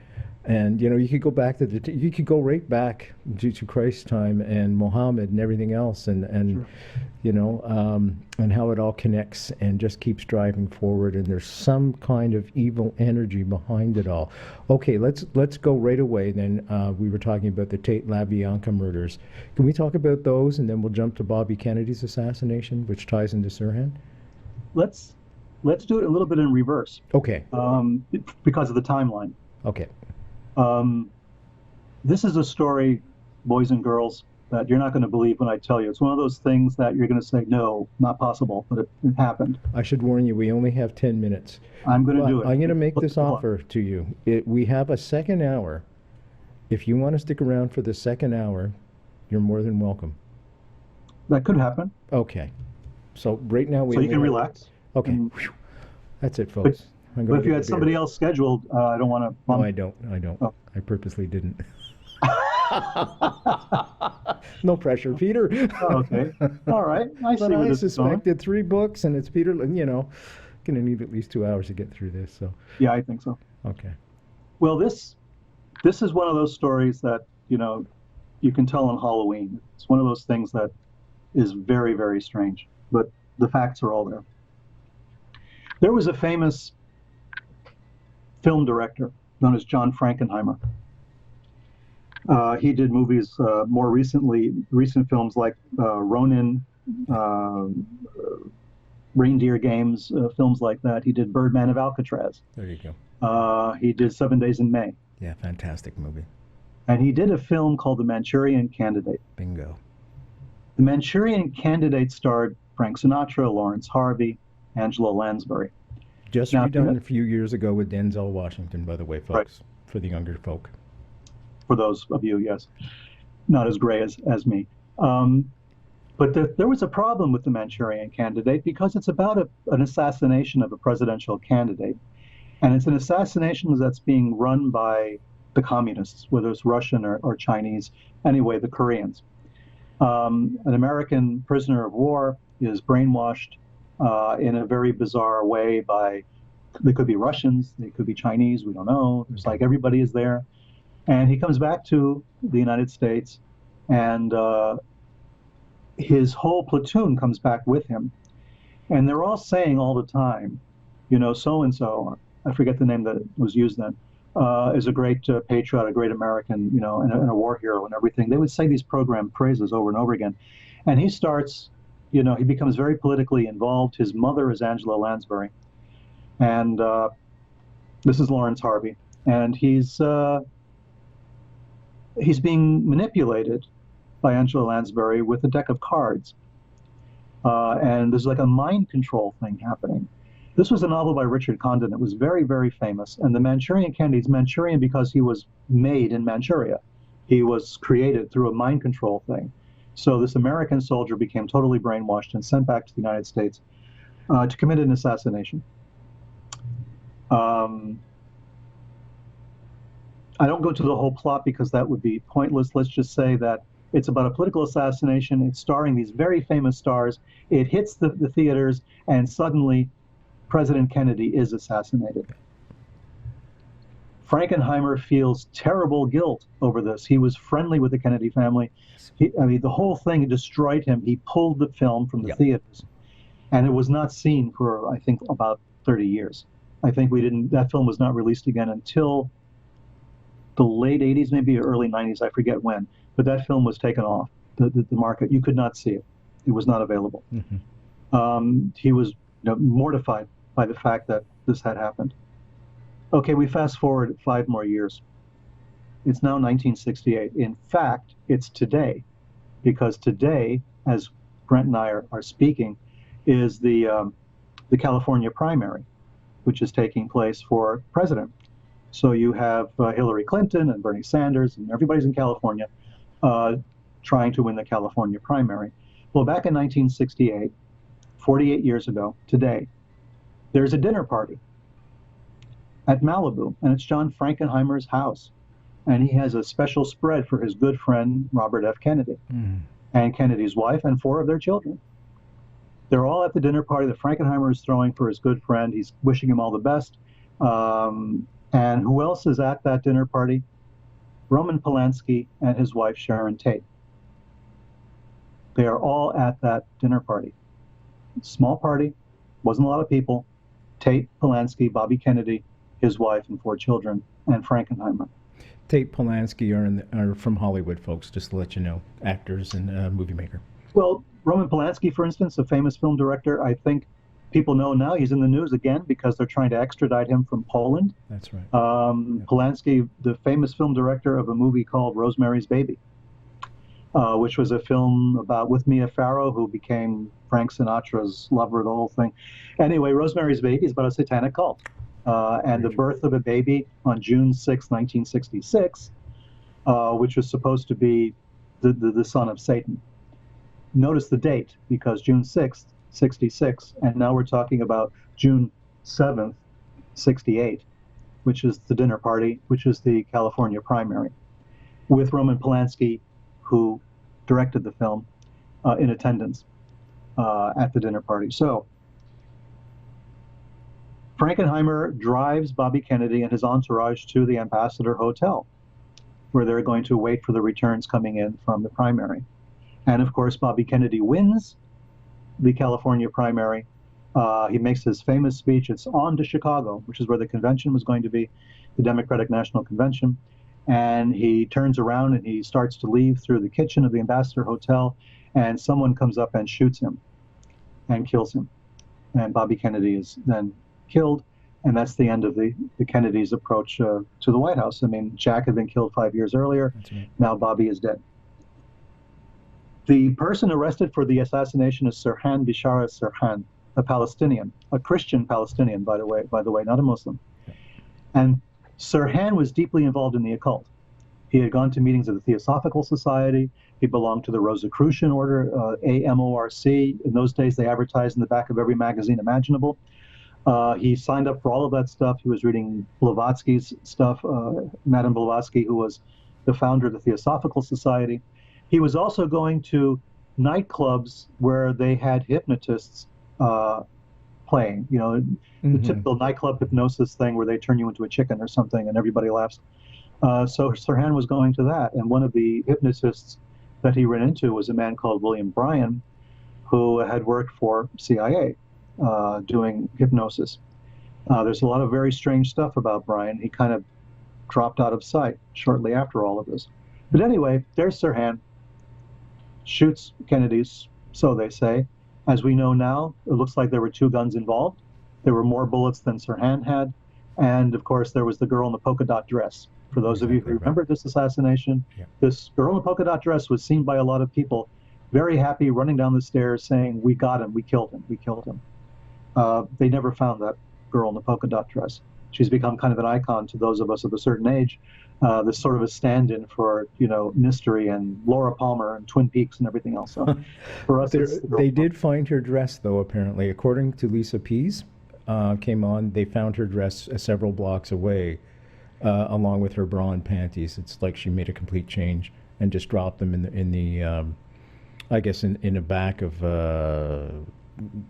And, you know, you could go back to you could go right back to Christ's time and Muhammad and everything else, and Sure. you know, and how it all connects and just keeps driving forward. And there's some kind of evil energy behind it all. Okay, let's go right away. Then we were talking about the Tate LaBianca murders. Can we talk about those, and then we'll jump to Bobby Kennedy's assassination, which ties into Sirhan? Let's do it a little bit in reverse. Okay. Because of the timeline. Okay. This is a story, boys and girls, that you're not going to believe when I tell you. It's one of those things that you're going to say, no, not possible, but it happened. I should warn you, we only have 10 minutes. I'm going to do it. I'm going to make this offer to you. We have a second hour. If you want to stick around for the second hour, you're more than welcome. That could happen. Okay. So right now we... So you can relax. Okay. Whew. That's it, folks. But if you had somebody else scheduled, I don't want to... No, I don't. Oh. I purposely didn't. No pressure, Peter. Oh, okay. All right. I see where this is going. suspected 3 books, and it's Peter, you know, going to need at least 2 hours to get through this. So. Yeah, I think so. Okay. Well, this is one of those stories that, you know, you can tell on Halloween. It's one of those things that is very, very strange, but the facts are all there. There was a famous film director known as John Frankenheimer. He did movies more recent films like Ronin, Reindeer Games, films like that. He did Birdman of Alcatraz. There you go. He did 7 Days in May. Yeah, fantastic movie. And he did a film called The Manchurian Candidate. Bingo. The Manchurian Candidate starred Frank Sinatra, Lawrence Harvey, Angela Lansbury. Just redone a few years ago with Denzel Washington, by the way, folks, right. For the younger folk. For those of you, yes. Not as gray as me. But there was a problem with The Manchurian Candidate because it's about an assassination of a presidential candidate. And it's an assassination that's being run by the communists, whether it's Russian or Chinese, anyway, the Koreans. An American prisoner of war is brainwashed in a very bizarre way by, they could be Russians, they could be Chinese, we don't know. It's like everybody is there. And he comes back to the United States, and his whole platoon comes back with him. And they're all saying all the time, you know, so-and-so, I forget the name that was used then, is a great patriot, a great American, you know, and a war hero and everything. They would say these program phrases over and over again. And he starts, you know, he becomes very politically involved. His mother is Angela Lansbury. And this is Lawrence Harvey. And he's being manipulated by Angela Lansbury with a deck of cards. And there's like a mind control thing happening. This was a novel by Richard Condon. It was very, very famous. And the Manchurian Candidate is Manchurian because he was made in Manchuria. He was created through a mind control thing. So this American soldier became totally brainwashed and sent back to the United States to commit an assassination. I don't go into the whole plot because that would be pointless. Let's just say that it's about a political assassination. It's starring these very famous stars. It hits the theaters, and suddenly President Kennedy is assassinated. Frankenheimer feels terrible guilt over this. He was friendly with the Kennedy family. The whole thing destroyed him. He pulled the film from the theaters, and it was not seen for, I think, about 30 years. I think that film was not released again until the late 80s, maybe early 90s, I forget when. But that film was taken off the market. You could not see it. It was not available. Mm-hmm. He was mortified by the fact that this had happened. Okay, we fast forward 5 more years. It's now 1968. In fact, it's today, because today, as Brent and I are speaking, is the California primary, which is taking place for president. So you have Hillary Clinton and Bernie Sanders, and everybody's in California trying to win the California primary. Well, back in 1968, 48 years ago, today, there's a dinner party at Malibu, and it's John Frankenheimer's house. And he has a special spread for his good friend, Robert F. Kennedy, and Kennedy's wife, and 4 of their children. They're all at the dinner party that Frankenheimer is throwing for his good friend. He's wishing him all the best. And who else is at that dinner party? Roman Polanski and his wife, Sharon Tate. They are all at that dinner party. Small party, wasn't a lot of people. Tate, Polanski, Bobby Kennedy, his wife, and 4 children, and Frankenheimer. Tate, Polanski are from Hollywood, folks, just to let you know, actors and movie maker. Well, Roman Polanski, for instance, a famous film director, I think people know now he's in the news again because they're trying to extradite him from Poland. That's right. Polanski, the famous film director of a movie called Rosemary's Baby, which was a film with Mia Farrow, who became Frank Sinatra's lover, the whole thing. Anyway, Rosemary's Baby is about a satanic cult. And the birth of a baby on June 6, 1966, which was supposed to be the son of Satan. Notice the date, because June 6th, 66, and now we're talking about June 7th, 68, which is the dinner party, which is the California primary, with Roman Polanski, who directed the film, in attendance at the dinner party. So Frankenheimer drives Bobby Kennedy and his entourage to the Ambassador Hotel, where they're going to wait for the returns coming in from the primary. And of course, Bobby Kennedy wins the California primary. He makes his famous speech. It's on to Chicago, which is where the convention was going to be, the Democratic National Convention. And he turns around and he starts to leave through the kitchen of the Ambassador Hotel, and someone comes up and shoots him and kills him. And Bobby Kennedy is then killed, and that's the end of the Kennedys' approach to the White House. I mean, Jack had been killed 5 years earlier. That's right. Now Bobby is dead. The person arrested for the assassination is Sirhan Bishara Sirhan, a Palestinian, a Christian Palestinian, by the way, not a Muslim. And Sirhan was deeply involved in the occult. He had gone to meetings of the Theosophical Society. He belonged to the Rosicrucian Order, AMORC. In those days, they advertised in the back of every magazine imaginable. He signed up for all of that stuff. He was reading Blavatsky's stuff, Madame Blavatsky, who was the founder of the Theosophical Society. He was also going to nightclubs where they had hypnotists playing, the typical nightclub hypnosis thing where they turn you into a chicken or something and everybody laughs. So Sirhan was going to that. And one of the hypnotists that he ran into was a man called William Bryan, who had worked for CIA doing hypnosis. There's a lot of very strange stuff about Bryan. He kind of dropped out of sight shortly after all of this. But anyway, there's Sirhan. Shoots Kennedy's, so they say. As we know now, it looks like there were 2 guns involved. There were more bullets than Sirhan had. And of course, there was the girl in the polka dot dress. For those of you who remember this assassination, this girl in the polka dot dress was seen by a lot of people very happy, running down the stairs saying, "We got him, we killed him, we killed him." They never found that girl in the polka dot dress. She's become kind of an icon to those of us of a certain age. This sort of a stand-in for, Mystery and Laura Palmer and Twin Peaks and everything else. So for us, they did find her dress, though, apparently. According to Lisa Pease, came on, they found her dress several blocks away, along with her bra and panties. It's like she made a complete change and just dropped them in the I guess in the back of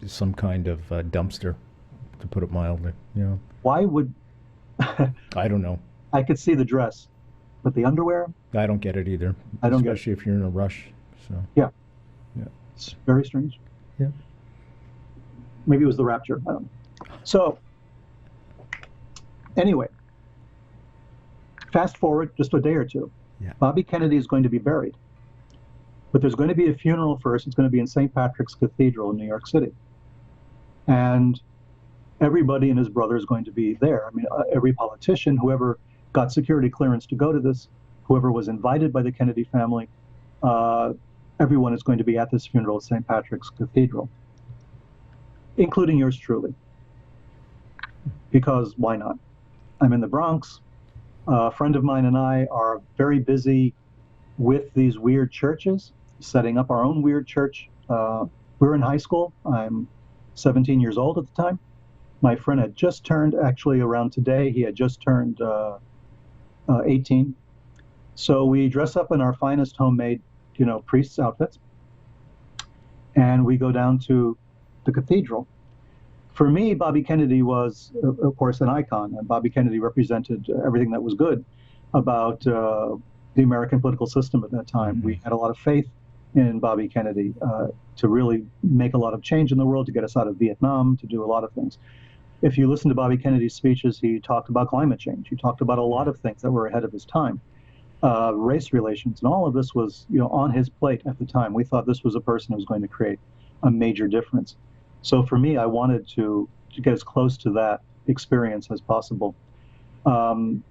some kind of dumpster, to put it mildly. Why would I don't know. I could see the dress, but the underwear? I don't get it either. I don't get it. Especially if you're in a rush. So yeah, it's very strange. Yeah, maybe it was the rapture. I don't know. So anyway, fast forward just a day or two. Yeah. Bobby Kennedy is going to be buried, but there's going to be a funeral first. It's going to be in St. Patrick's Cathedral in New York City, and everybody and his brother is going to be there. I mean, every politician, whoever got security clearance to go to this, whoever was invited by the Kennedy family, everyone is going to be at this funeral at St. Patrick's Cathedral, including yours truly. Because why not? I'm in the Bronx. A friend of mine and I are very busy with these weird churches, setting up our own weird church. We're in high school. I'm 17 years old at the time. My friend had just turned, actually around today, he had just turned 18. So we dress up in our finest homemade, priest's outfits, and we go down to the cathedral. For me, Bobby Kennedy was, of course, an icon, and Bobby Kennedy represented everything that was good about the American political system at that time. We had a lot of faith in Bobby Kennedy to really make a lot of change in the world, to get us out of Vietnam, to do a lot of things. If you listen to Bobby Kennedy's speeches, he talked about climate change. He talked about a lot of things that were ahead of his time. Race relations, and all of this was, on his plate at the time. We thought this was a person who was going to create a major difference. So for me, I wanted to get as close to that experience as possible. And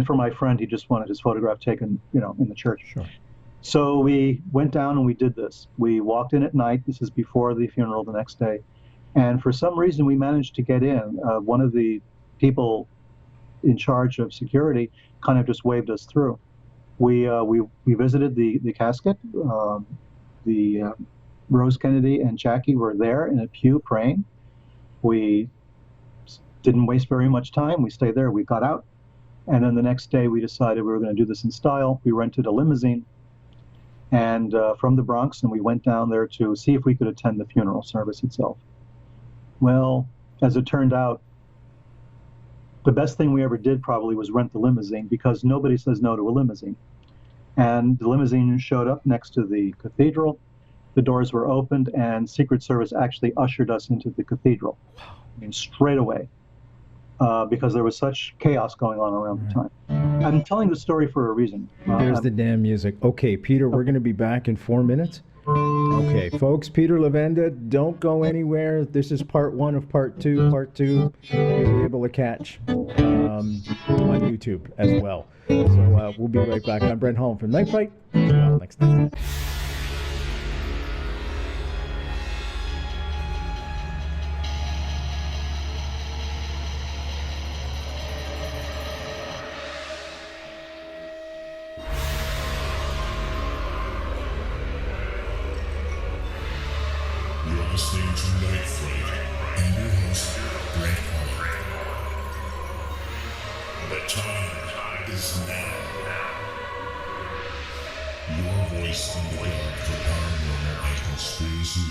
for my friend, he just wanted his photograph taken, in the church. Sure. So we went down and we did this. We walked in at night. This is before the funeral the next day. And for some reason, we managed to get in. One of the people in charge of security kind of just waved us through. We visited the casket. Rose Kennedy and Jackie were there in a pew praying. We didn't waste very much time. We stayed there. We got out. And then the next day, we decided we were going to do this in style. We rented a limousine and from the Bronx, and we went down there to see if we could attend the funeral service itself. Well, as it turned out, the best thing we ever did probably was rent the limousine, because nobody says no to a limousine. And the limousine showed up next to the cathedral. The doors were opened, and Secret Service actually ushered us into the cathedral. I mean, straight away, because there was such chaos going on around the time. I'm telling the story for a reason. There's the damn music. Okay, Peter, we're going to be back in 4 minutes. Okay, folks, Peter Levenda, don't go anywhere. This is part 1 of part 2. Part 2, you'll be able to catch on YouTube as well. So we'll be right back. I'm Brent Holm from Night Fright. See you all next time. You're listening to Night Fright and your host, Brent Holm. The time is now. Your voice in the dark for paranormal and conspiracy.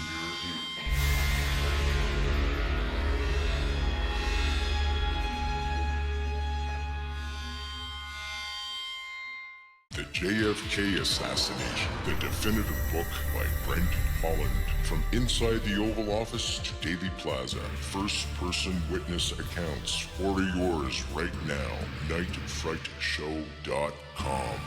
The JFK Assassination, the definitive book by Brent Holland. From inside the Oval Office to Dealey Plaza, first-person witness accounts. Order yours right now, nightfrightshow.com.